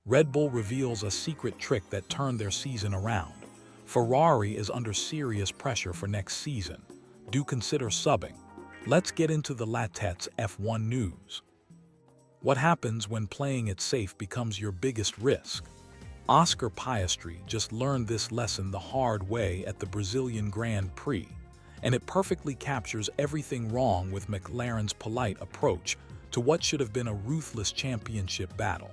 Red Bull reveals a secret trick that turned their season around. Ferrari is under serious pressure for next season. Do consider subbing. Let's get into the latest F1 news. What happens when playing it safe becomes your biggest risk? Oscar Piastri just learned this lesson the hard way at the Brazilian Grand Prix, and it perfectly captures everything wrong with McLaren's polite approach to what should have been a ruthless championship battle.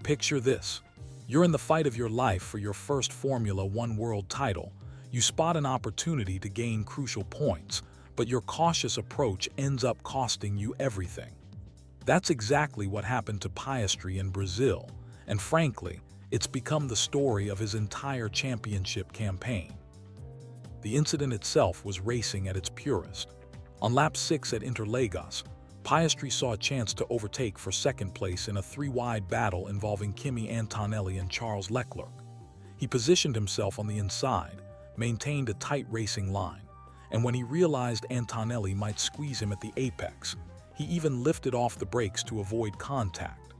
Picture this. You're in the fight of your life for your first Formula One world title. You spot an opportunity to gain crucial points, but your cautious approach ends up costing you everything. That's exactly what happened to Piastri in Brazil, and frankly, it's become the story of his entire championship campaign. The incident itself was racing at its purest. On lap 6 at Interlagos, Piastri saw a chance to overtake for second place in a three-wide battle involving Kimi Antonelli and Charles Leclerc. He positioned himself on the inside, maintained a tight racing line, and when he realized Antonelli might squeeze him at the apex, he even lifted off the brakes to avoid contact.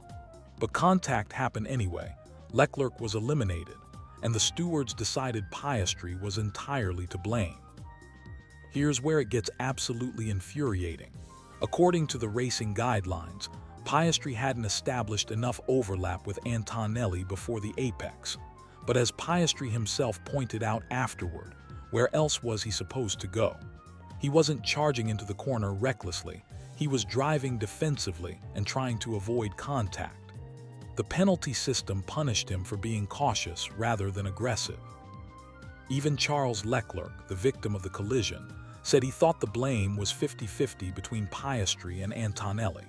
But contact happened anyway. Leclerc was eliminated, and the stewards decided Piastri was entirely to blame. Here's where it gets absolutely infuriating. According to the racing guidelines, Piastri hadn't established enough overlap with Antonelli before the apex. But as Piastri himself pointed out afterward, where else was he supposed to go? He wasn't charging into the corner recklessly. He was driving defensively and trying to avoid contact. The penalty system punished him for being cautious rather than aggressive. Even Charles Leclerc, the victim of the collision, said he thought the blame was 50-50 between Piastri and Antonelli.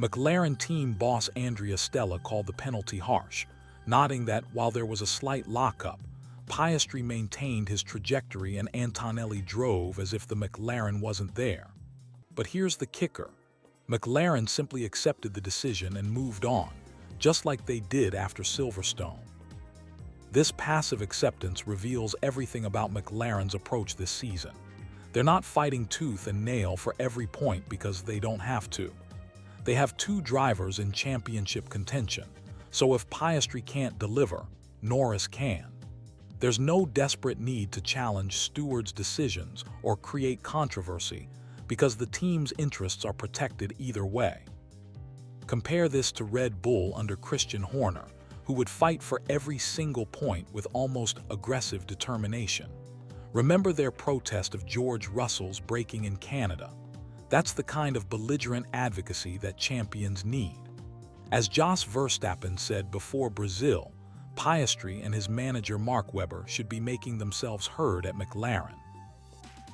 McLaren team boss Andrea Stella called the penalty harsh, noting that while there was a slight lockup, Piastri maintained his trajectory and Antonelli drove as if the McLaren wasn't there. But here's the kicker. McLaren simply accepted the decision and moved on, just like they did after Silverstone. This passive acceptance reveals everything about McLaren's approach this season. They're not fighting tooth and nail for every point because they don't have to. They have two drivers in championship contention, so if Piastri can't deliver, Norris can. There's no desperate need to challenge stewards' decisions or create controversy because the team's interests are protected either way. Compare this to Red Bull under Christian Horner, who would fight for every single point with almost aggressive determination. Remember their protest of George Russell's braking in Canada. That's the kind of belligerent advocacy that champions need. As Jos Verstappen said before Brazil, Piastri and his manager Mark Webber should be making themselves heard at McLaren.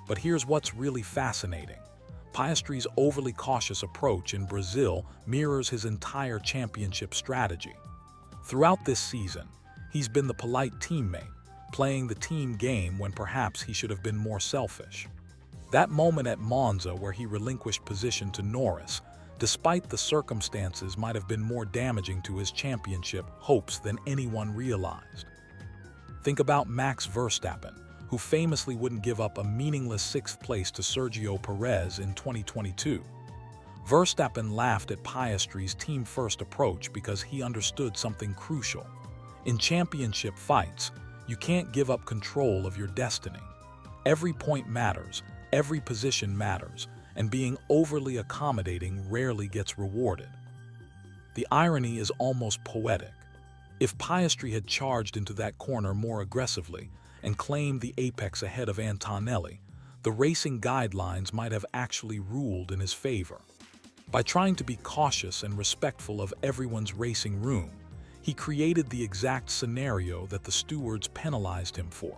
But here's what's really fascinating. Piastri's overly cautious approach in Brazil mirrors his entire championship strategy. Throughout this season, he's been the polite teammate, playing the team game when perhaps he should have been more selfish. That moment at Monza where he relinquished position to Norris, despite the circumstances, might have been more damaging to his championship hopes than anyone realized. Think about Max Verstappen, who famously wouldn't give up a meaningless sixth place to Sergio Perez in 2022. Verstappen laughed at Piastri's team-first approach because he understood something crucial. In championship fights, you can't give up control of your destiny. Every point matters, every position matters, and being overly accommodating rarely gets rewarded. The irony is almost poetic. If Piastri had charged into that corner more aggressively and claimed the apex ahead of Antonelli, the racing guidelines might have actually ruled in his favor. By trying to be cautious and respectful of everyone's racing room, he created the exact scenario that the stewards penalized him for.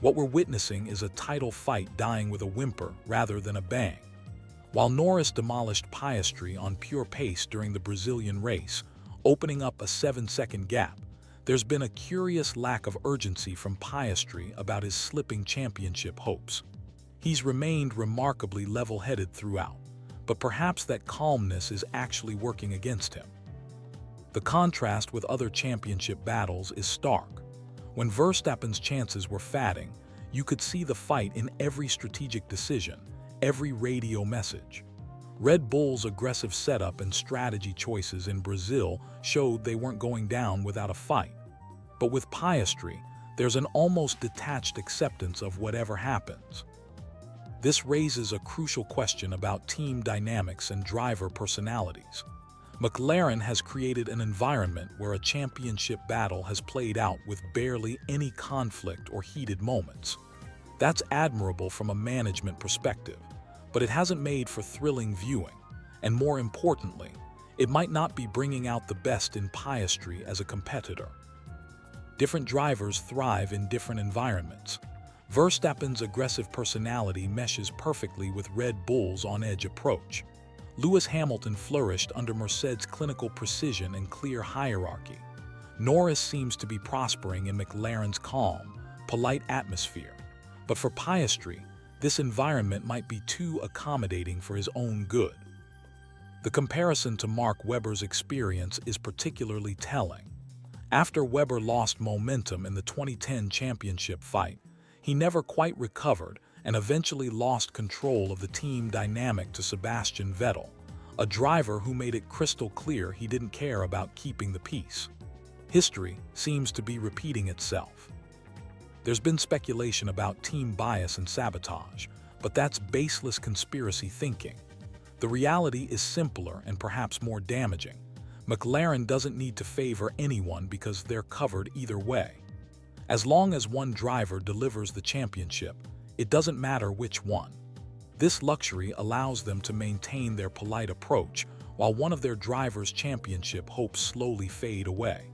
What we're witnessing is a title fight dying with a whimper rather than a bang. While Norris demolished Piastri on pure pace during the Brazilian race, opening up a 7-second gap, there's been a curious lack of urgency from Piastri about his slipping championship hopes. He's remained remarkably level-headed throughout, but perhaps that calmness is actually working against him. The contrast with other championship battles is stark. When Verstappen's chances were fading, you could see the fight in every strategic decision, every radio message. Red Bull's aggressive setup and strategy choices in Brazil showed they weren't going down without a fight. But with Piastri, there's an almost detached acceptance of whatever happens. This raises a crucial question about team dynamics and driver personalities. McLaren has created an environment where a championship battle has played out with barely any conflict or heated moments. That's admirable from a management perspective, but it hasn't made for thrilling viewing, and more importantly, it might not be bringing out the best in Piastri as a competitor. Different drivers thrive in different environments. Verstappen's aggressive personality meshes perfectly with Red Bull's on-edge approach. Lewis Hamilton flourished under Mercedes' clinical precision and clear hierarchy. Norris seems to be prospering in McLaren's calm, polite atmosphere. But for Piastri, this environment might be too accommodating for his own good. The comparison to Mark Webber's experience is particularly telling. After Webber lost momentum in the 2010 championship fight, he never quite recovered and eventually lost control of the team dynamic to Sebastian Vettel, a driver who made it crystal clear he didn't care about keeping the peace. History seems to be repeating itself. There's been speculation about team bias and sabotage, but that's baseless conspiracy thinking. The reality is simpler and perhaps more damaging. McLaren doesn't need to favor anyone because they're covered either way. As long as one driver delivers the championship, it doesn't matter which one. This luxury allows them to maintain their polite approach while one of their drivers' championship hopes slowly fade away.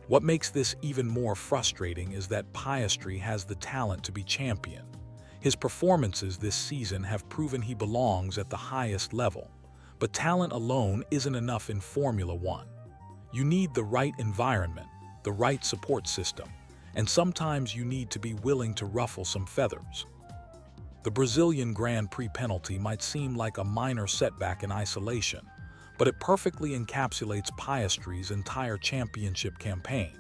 What makes this even more frustrating is that Piastri has the talent to be champion. His performances this season have proven he belongs at the highest level. But talent alone isn't enough in Formula One. You need the right environment, the right support system, and sometimes you need to be willing to ruffle some feathers. The Brazilian Grand Prix penalty might seem like a minor setback in isolation, but it perfectly encapsulates Piastri's entire championship campaign.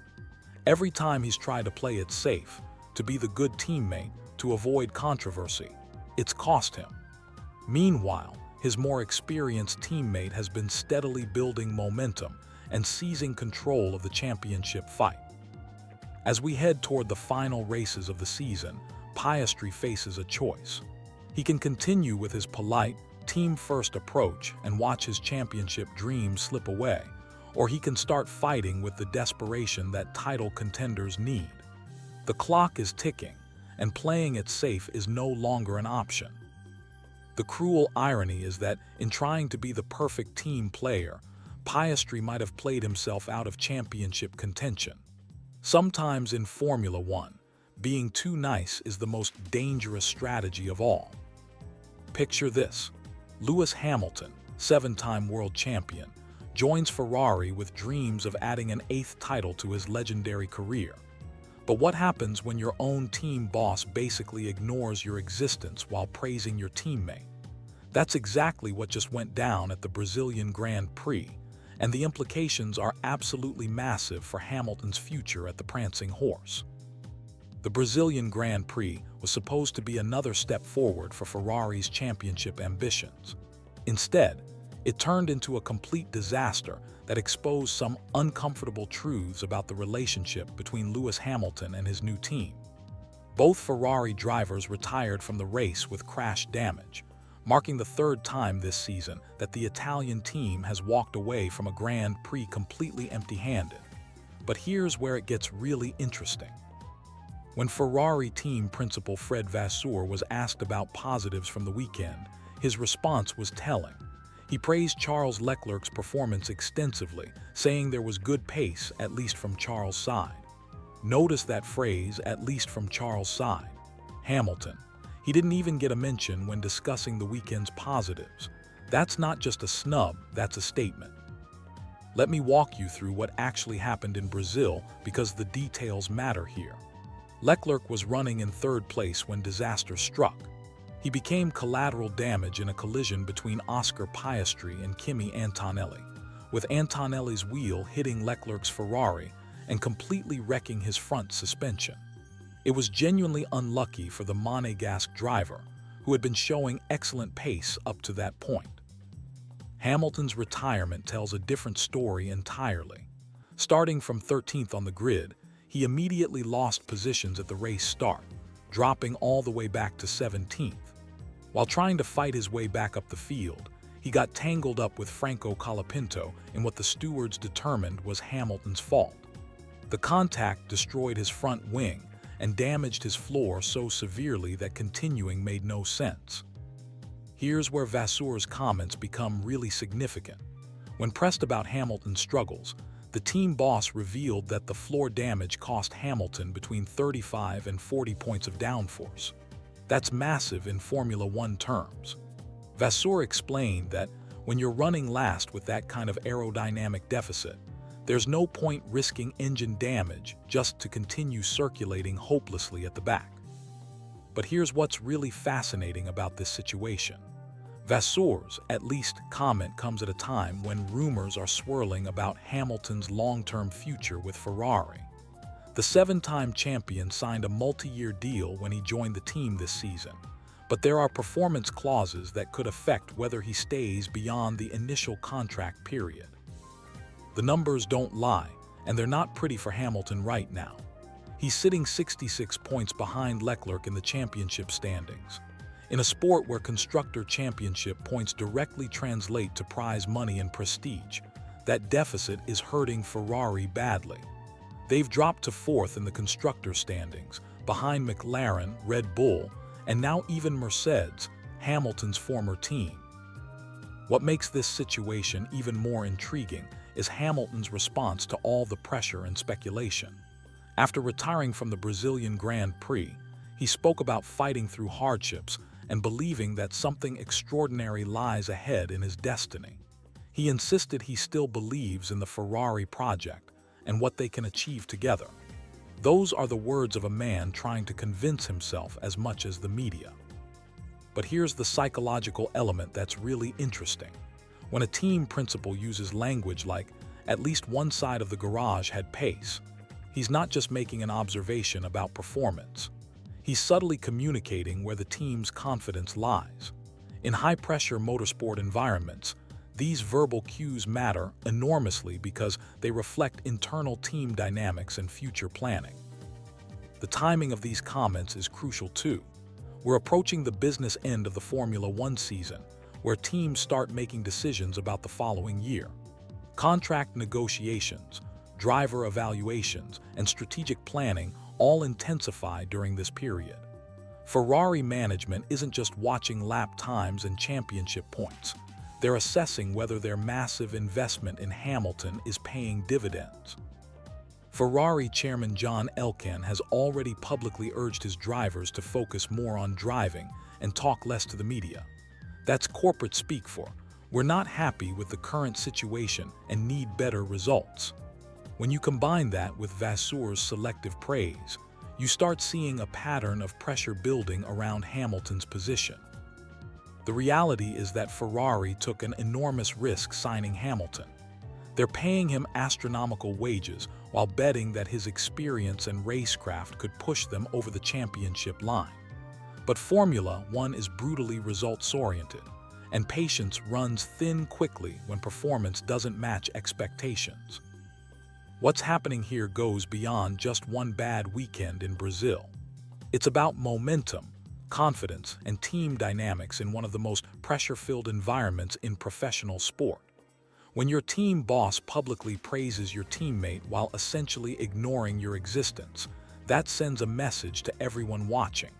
Every time he's tried to play it safe, to be the good teammate, to avoid controversy, it's cost him. Meanwhile, his more experienced teammate has been steadily building momentum and seizing control of the championship fight. As we head toward the final races of the season, Piastri faces a choice. He can continue with his polite, team-first approach and watch his championship dreams slip away, or he can start fighting with the desperation that title contenders need. The clock is ticking, and playing it safe is no longer an option. The cruel irony is that, in trying to be the perfect team player, Piastri might have played himself out of championship contention. Sometimes in Formula One, being too nice is the most dangerous strategy of all. Picture this. Lewis Hamilton, 7-time world champion, joins Ferrari with dreams of adding an 8th title to his legendary career. But what happens when your own team boss basically ignores your existence while praising your teammate? That's exactly what just went down at the Brazilian Grand Prix, and the implications are absolutely massive for Hamilton's future at the prancing horse. The Brazilian Grand Prix was supposed to be another step forward for Ferrari's championship ambitions. Instead, it turned into a complete disaster that exposed some uncomfortable truths about the relationship between Lewis Hamilton and his new team. Both Ferrari drivers retired from the race with crash damage, marking the 3rd time this season that the Italian team has walked away from a Grand Prix completely empty-handed. But here's where it gets really interesting. When Ferrari team principal Fred Vasseur was asked about positives from the weekend, his response was telling. He praised Charles Leclerc's performance extensively, saying there was good pace, at least from Charles' side. Notice that phrase, at least from Charles' side. Hamilton. He didn't even get a mention when discussing the weekend's positives. That's not just a snub, that's a statement. Let me walk you through what actually happened in Brazil because the details matter here. Leclerc was running in 3rd place when disaster struck. He became collateral damage in a collision between Oscar Piastri and Kimi Antonelli, with Antonelli's wheel hitting Leclerc's Ferrari and completely wrecking his front suspension. It was genuinely unlucky for the Monegasque driver, who had been showing excellent pace up to that point. Hamilton's retirement tells a different story entirely. Starting from 13th on the grid, he immediately lost positions at the race start, dropping all the way back to 17th. While trying to fight his way back up the field, he got tangled up with Franco Colapinto in what the stewards determined was Hamilton's fault. The contact destroyed his front wing and damaged his floor so severely that continuing made no sense. Here's where Vasseur's comments become really significant. When pressed about Hamilton's struggles, the team boss revealed that the floor damage cost Hamilton between 35 and 40 points of downforce. That's massive in Formula One terms. Vasseur explained that when you're running last with that kind of aerodynamic deficit, there's no point risking engine damage just to continue circulating hopelessly at the back. But here's what's really fascinating about this situation. Vasseur's, at least, comment comes at a time when rumors are swirling about Hamilton's long-term future with Ferrari. The seven-time champion signed a multi-year deal when he joined the team this season, but there are performance clauses that could affect whether he stays beyond the initial contract period. The numbers don't lie, and they're not pretty for Hamilton right now. He's sitting 66 points behind Leclerc in the championship standings. In a sport where constructor championship points directly translate to prize money and prestige, that deficit is hurting Ferrari badly. They've dropped to 4th in the constructor standings, behind McLaren, Red Bull, and now even Mercedes, Hamilton's former team. What makes this situation even more intriguing is Hamilton's response to all the pressure and speculation. After retiring from the Brazilian Grand Prix, he spoke about fighting through hardships and believing that something extraordinary lies ahead in his destiny. He insisted he still believes in the Ferrari project and what they can achieve together. Those are the words of a man trying to convince himself as much as the media. But here's the psychological element that's really interesting. When a team principal uses language like, "At least one side of the garage had pace," he's not just making an observation about performance. He's subtly communicating where the team's confidence lies. In high-pressure motorsport environments, these verbal cues matter enormously because they reflect internal team dynamics and future planning. The timing of these comments is crucial too. We're approaching the business end of the Formula One season, where teams start making decisions about the following year. Contract negotiations, driver evaluations, and strategic planning all intensify during this period. Ferrari management isn't just watching lap times and championship points. They're assessing whether their massive investment in Hamilton is paying dividends. Ferrari Chairman John Elkann has already publicly urged his drivers to focus more on driving and talk less to the media. That's corporate speak for, "We're not happy with the current situation and need better results." When you combine that with Vasseur's selective praise, you start seeing a pattern of pressure building around Hamilton's position. The reality is that Ferrari took an enormous risk signing Hamilton. They're paying him astronomical wages while betting that his experience and racecraft could push them over the championship line. But Formula One is brutally results-oriented, and patience runs thin quickly when performance doesn't match expectations. What's happening here goes beyond just one bad weekend in Brazil. It's about momentum, confidence, and team dynamics in one of the most pressure-filled environments in professional sport. When your team boss publicly praises your teammate while essentially ignoring your existence, that sends a message to everyone watching.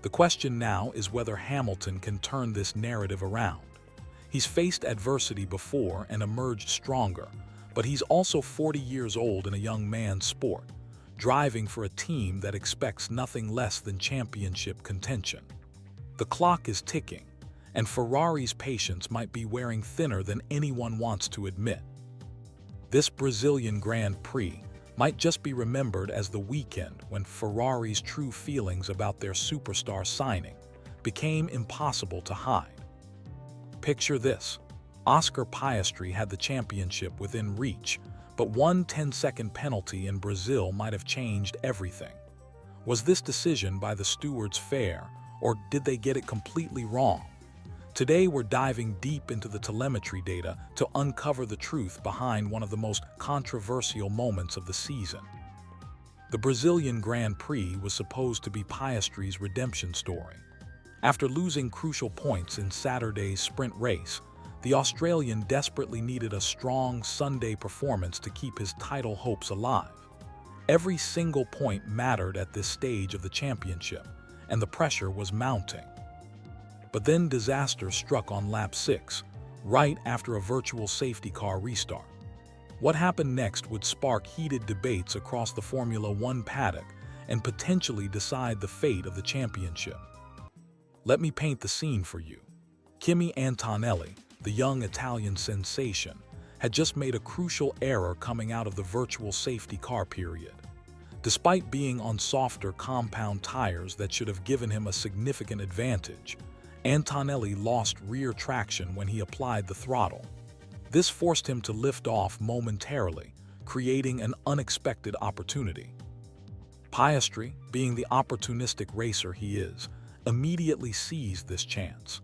The question now is whether Hamilton can turn this narrative around. He's faced adversity before and emerged stronger, but he's also 40 years old in a young man's sport, driving for a team that expects nothing less than championship contention. The clock is ticking, and Ferrari's patience might be wearing thinner than anyone wants to admit. This Brazilian Grand Prix might just be remembered as the weekend when Ferrari's true feelings about their superstar signing became impossible to hide. Picture this. Oscar Piastri had the championship within reach, but one 10-second penalty in Brazil might have changed everything. Was this decision by the stewards fair, or did they get it completely wrong? Today we're diving deep into the telemetry data to uncover the truth behind one of the most controversial moments of the season. The Brazilian Grand Prix was supposed to be Piastri's redemption story. After losing crucial points in Saturday's sprint race, the Australian desperately needed a strong Sunday performance to keep his title hopes alive. Every single point mattered at this stage of the championship, and the pressure was mounting. But then disaster struck on lap 6, right after a virtual safety car restart. What happened next would spark heated debates across the Formula One paddock and potentially decide the fate of the championship. Let me paint the scene for you. Kimi Antonelli, the young Italian sensation, had just made a crucial error coming out of the virtual safety car period. Despite being on softer compound tires that should have given him a significant advantage, Antonelli lost rear traction when he applied the throttle. This forced him to lift off momentarily, creating an unexpected opportunity. Piastri, being the opportunistic racer he is, immediately seized this chance.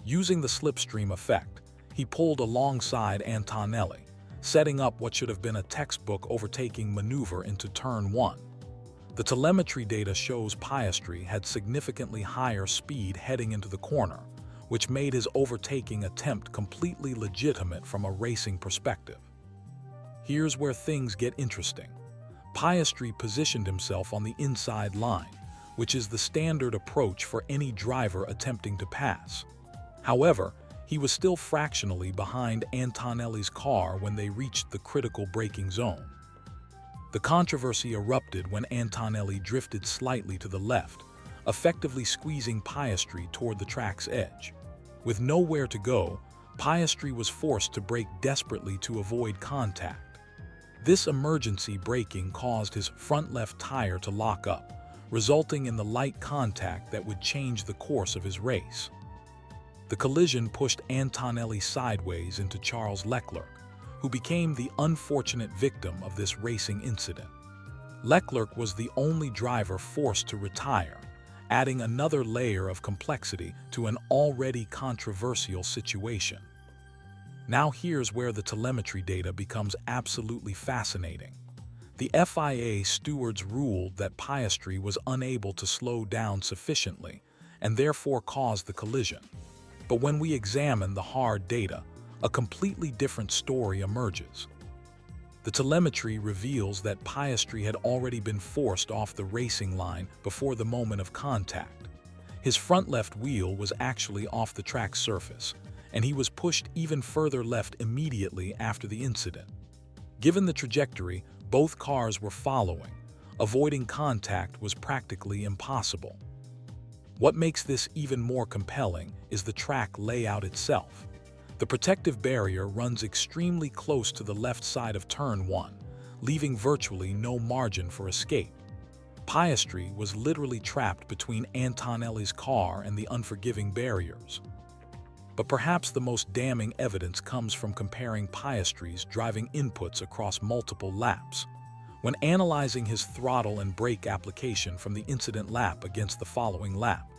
Using the slipstream effect, he pulled alongside Antonelli, setting up what should have been a textbook overtaking maneuver into turn 1. The telemetry data shows Piastri had significantly higher speed heading into the corner, which made his overtaking attempt completely legitimate from a racing perspective. Here's where things get interesting. Piastri positioned himself on the inside line, which is the standard approach for any driver attempting to pass. However, he was still fractionally behind Antonelli's car when they reached the critical braking zone. The controversy erupted when Antonelli drifted slightly to the left, effectively squeezing Piastri toward the track's edge. With nowhere to go, Piastri was forced to brake desperately to avoid contact. This emergency braking caused his front left tire to lock up, resulting in the light contact that would change the course of his race. The collision pushed Antonelli sideways into Charles Leclerc, who became the unfortunate victim of this racing incident. Leclerc was the only driver forced to retire, adding another layer of complexity to an already controversial situation. Now here's where the telemetry data becomes absolutely fascinating. The FIA stewards ruled that Piastri was unable to slow down sufficiently and therefore caused the collision. But when we examine the hard data, a completely different story emerges. The telemetry reveals that Piastri had already been forced off the racing line before the moment of contact. His front left wheel was actually off the track surface, and he was pushed even further left immediately after the incident. Given the trajectory both cars were following, avoiding contact was practically impossible. What makes this even more compelling is the track layout itself. The protective barrier runs extremely close to the left side of turn 1, leaving virtually no margin for escape. Piastri was literally trapped between Antonelli's car and the unforgiving barriers. But perhaps the most damning evidence comes from comparing Piastri's driving inputs across multiple laps. When analyzing his throttle and brake application from the incident lap against the following lap,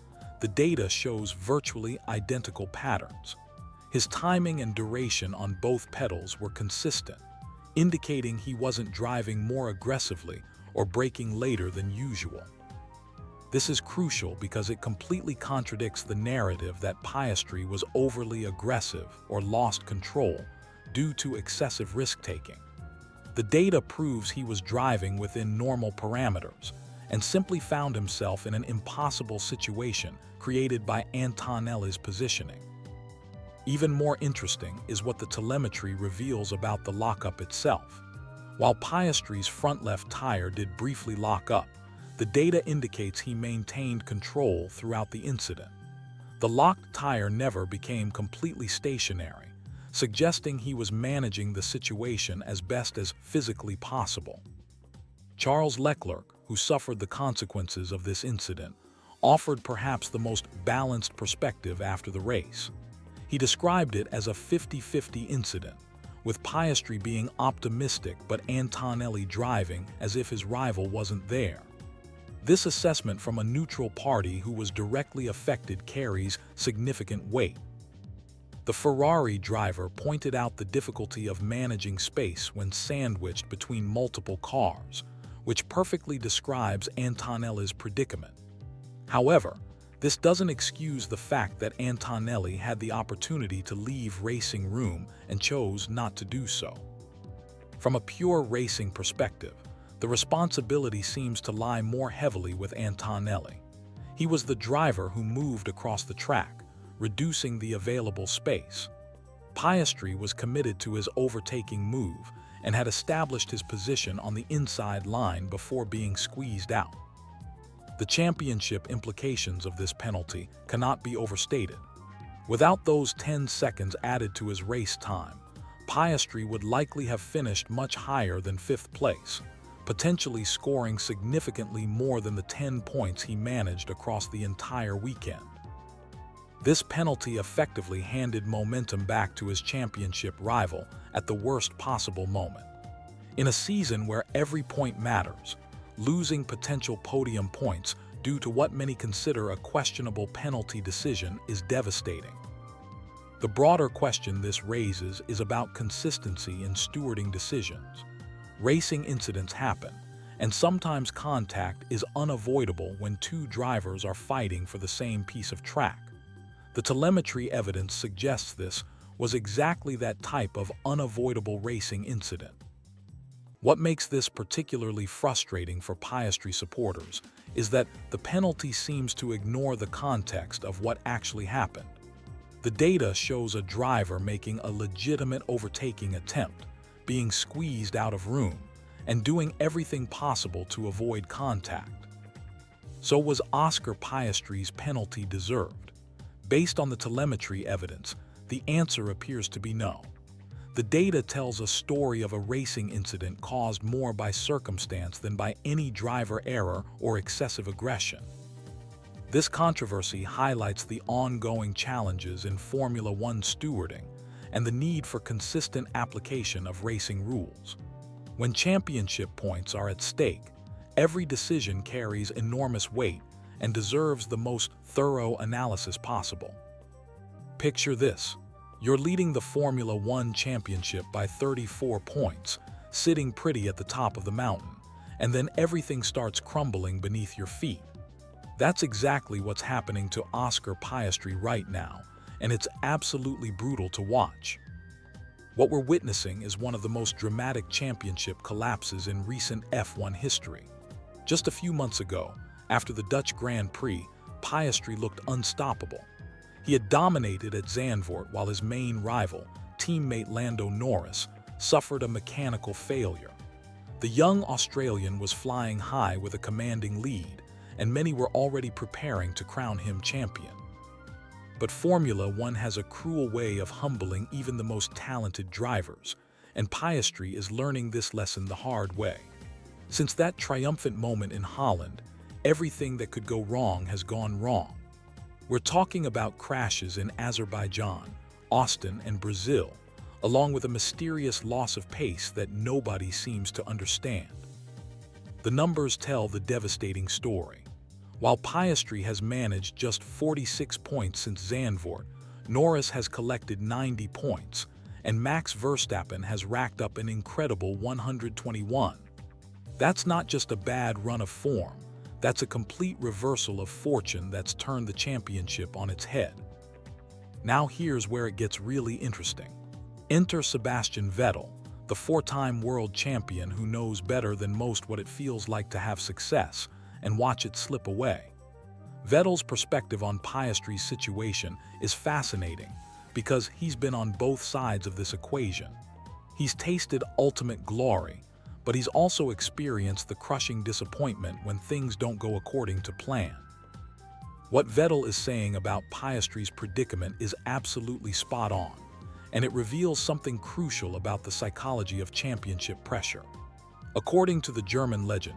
the data shows virtually identical patterns. His timing and duration on both pedals were consistent, indicating he wasn't driving more aggressively or braking later than usual. This is crucial because it completely contradicts the narrative that Piastri was overly aggressive or lost control due to excessive risk-taking. The data proves he was driving within normal parameters and simply found himself in an impossible situation created by Antonelli's positioning. Even more interesting is what the telemetry reveals about the lockup itself. While Piastri's front left tire did briefly lock up, the data indicates he maintained control throughout the incident. The locked tire never became completely stationary, suggesting he was managing the situation as best as physically possible. Charles Leclerc, who suffered the consequences of this incident, offered perhaps the most balanced perspective after the race. He described it as a 50-50 incident, with Piastri being optimistic but Antonelli driving as if his rival wasn't there. This assessment from a neutral party who was directly affected carries significant weight. The Ferrari driver pointed out the difficulty of managing space when sandwiched between multiple cars, which perfectly describes Antonelli's predicament. However, this doesn't excuse the fact that Antonelli had the opportunity to leave racing room and chose not to do so. From a pure racing perspective, the responsibility seems to lie more heavily with Antonelli. He was the driver who moved across the track, reducing the available space. Piastri was committed to his overtaking move and had established his position on the inside line before being squeezed out. The championship implications of this penalty cannot be overstated. Without those 10 seconds added to his race time, Piastri would likely have finished much higher than 5th place, potentially scoring significantly more than the 10 points he managed across the entire weekend. This penalty effectively handed momentum back to his championship rival at the worst possible moment. In a season where every point matters, losing potential podium points due to what many consider a questionable penalty decision is devastating. The broader question this raises is about consistency in stewarding decisions. Racing incidents happen, and sometimes contact is unavoidable when two drivers are fighting for the same piece of track. The telemetry evidence suggests this was exactly that type of unavoidable racing incident. What makes this particularly frustrating for Piastri supporters is that the penalty seems to ignore the context of what actually happened. The data shows a driver making a legitimate overtaking attempt, being squeezed out of room, and doing everything possible to avoid contact. So was Oscar Piastri's penalty deserved? Based on the telemetry evidence, the answer appears to be no. The data tells a story of a racing incident caused more by circumstance than by any driver error or excessive aggression. This controversy highlights the ongoing challenges in Formula One stewarding and the need for consistent application of racing rules. When championship points are at stake, every decision carries enormous weight and deserves the most thorough analysis possible. Picture this. You're leading the Formula One championship by 34 points, sitting pretty at the top of the mountain, and then everything starts crumbling beneath your feet. That's exactly what's happening to Oscar Piastri right now, and it's absolutely brutal to watch. What we're witnessing is one of the most dramatic championship collapses in recent F1 history. Just a few months ago, after the Dutch Grand Prix, Piastri looked unstoppable. He had dominated at Zandvoort while his main rival, teammate Lando Norris, suffered a mechanical failure. The young Australian was flying high with a commanding lead, and many were already preparing to crown him champion. But Formula One has a cruel way of humbling even the most talented drivers, and Piastri is learning this lesson the hard way. Since that triumphant moment in Holland, everything that could go wrong has gone wrong. We're talking about crashes in Azerbaijan, Austin, and Brazil, along with a mysterious loss of pace that nobody seems to understand. The numbers tell the devastating story. While Piastri has managed just 46 points since Zandvoort, Norris has collected 90 points, and Max Verstappen has racked up an incredible 121. That's not just a bad run of form. That's a complete reversal of fortune that's turned the championship on its head. Now here's where it gets really interesting. Enter Sebastian Vettel, the four-time world champion who knows better than most what it feels like to have success and watch it slip away. Vettel's perspective on Piastri's situation is fascinating because he's been on both sides of this equation. He's tasted ultimate glory, but he's also experienced the crushing disappointment when things don't go according to plan. What Vettel is saying about Piastri's predicament is absolutely spot on, and it reveals something crucial about the psychology of championship pressure. According to the German legend,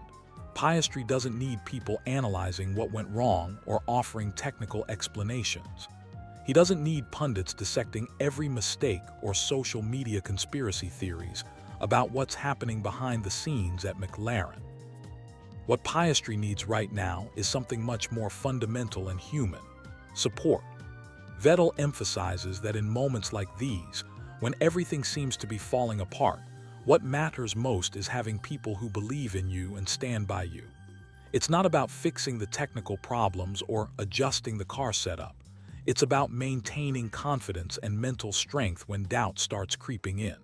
Piastri doesn't need people analyzing what went wrong or offering technical explanations. He doesn't need pundits dissecting every mistake or social media conspiracy theories about what's happening behind the scenes at Mclaren. What Piastri needs right now is something much more fundamental and human: support. Vettel emphasizes that in moments like these, when everything seems to be falling apart, what matters most is having people who believe in you and stand by you. It's not about fixing the technical problems or adjusting the car setup. It's about maintaining confidence and mental strength when doubt starts creeping in.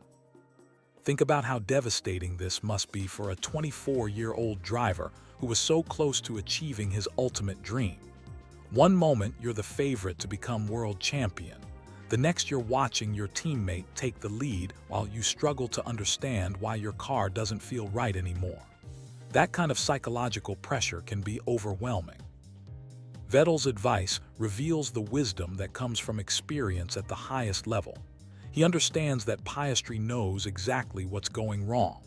Think about how devastating this must be for a 24-year-old driver who was so close to achieving his ultimate dream. One moment you're the favorite to become world champion. The next you're watching your teammate take the lead while you struggle to understand why your car doesn't feel right anymore. That kind of psychological pressure can be overwhelming. Vettel's advice reveals the wisdom that comes from experience at the highest level. He understands that Piastri knows exactly what's going wrong.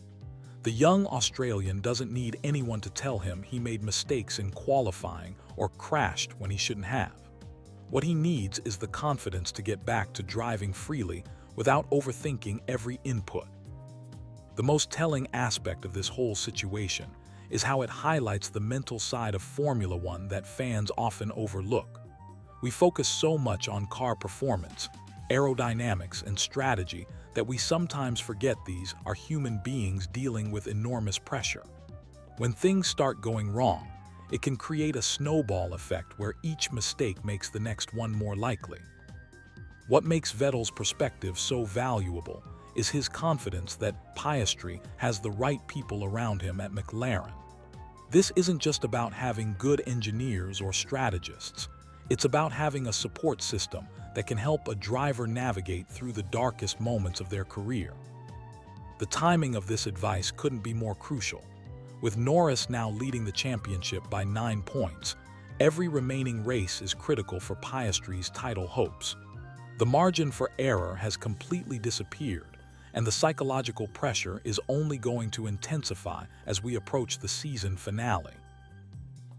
The young Australian doesn't need anyone to tell him he made mistakes in qualifying or crashed when he shouldn't have. What he needs is the confidence to get back to driving freely without overthinking every input. The most telling aspect of this whole situation is how it highlights the mental side of Formula One that fans often overlook. We focus so much on car performance, aerodynamics, and strategy that we sometimes forget these are human beings dealing with enormous pressure. When things start going wrong, it can create a snowball effect where each mistake makes the next one more likely. What makes Vettel's perspective so valuable is his confidence that Piastri has the right people around him at McLaren. This isn't just about having good engineers or strategists. It's about having a support system that can help a driver navigate through the darkest moments of their career. The timing of this advice couldn't be more crucial. With Norris now leading the championship by 9 points, every remaining race is critical for Piastri's title hopes. The margin for error has completely disappeared, and the psychological pressure is only going to intensify as we approach the season finale.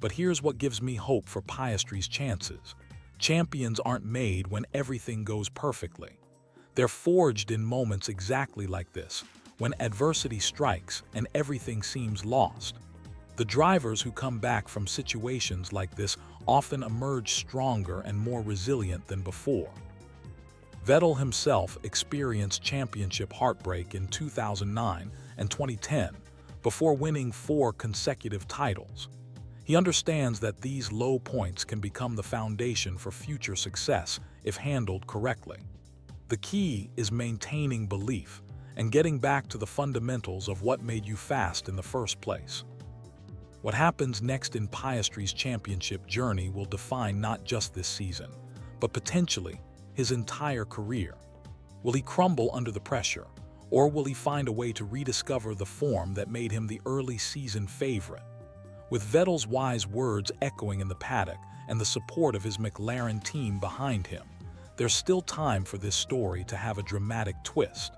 But here's what gives me hope for Piastri's chances. Champions aren't made when everything goes perfectly. They're forged in moments exactly like this, when adversity strikes and everything seems lost. The drivers who come back from situations like this often emerge stronger and more resilient than before. Vettel himself experienced championship heartbreak in 2009 and 2010 before winning 4 consecutive titles. He understands that these low points can become the foundation for future success if handled correctly. The key is maintaining belief and getting back to the fundamentals of what made you fast in the first place. What happens next in Piastri's championship journey will define not just this season, but potentially his entire career. Will he crumble under the pressure, or will he find a way to rediscover the form that made him the early season favorite? With Vettel's wise words echoing in the paddock and the support of his McLaren team behind him, there's still time for this story to have a dramatic twist.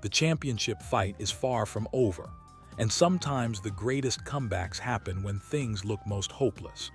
The championship fight is far from over, and sometimes the greatest comebacks happen when things look most hopeless.